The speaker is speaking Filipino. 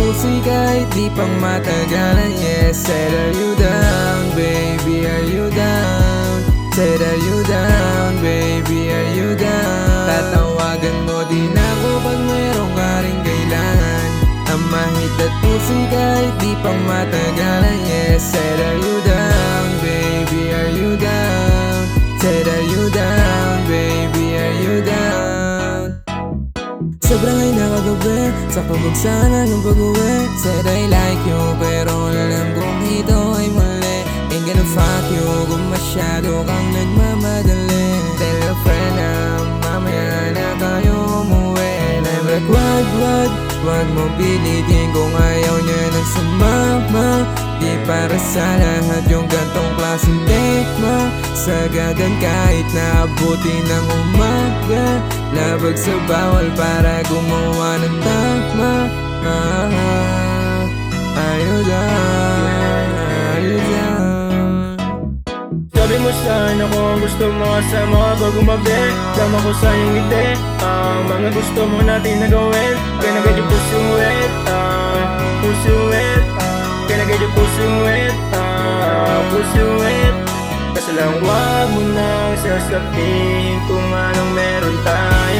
puso'y kahit di pang matagalan. Yes, said are you down, baby, are you down? Said are you down, baby, are you down? Tatawagan mo din ako pag mayroong ka rin kailangan. Ang mahit at puso'y kahit di pang matagalan. Yes, said are you down, baby, are you down? Said are you down, baby, are you down? Sobrang ay nakagabi sa pabagsanan ng pag-uwi. Said I like you pero alam kong ito ay mali. Ain't gonna fuck you kung masyado kang nagmamadali. Tell a friend na mamaya na tayo umuwi. And I'm like wag mo pilitin kung ayaw niya nang sumama. Di para sa lahat yung gantong klaseng tema. Sagadan kahit naabuti ng umaga. Labag sa bawal para gumawa ng tama. Ayuda. Sabi mo saan ako ang gusto mo kasama ka pag umabi. Sama ko sa iyong ngiti ang mga gusto mo natin na gawin. Can I get your pussy wet? Pussy wet. Can I get your pussy wet? Pussy wet. Kaso lang wag mo nang sasabihin kung anong meron tayo.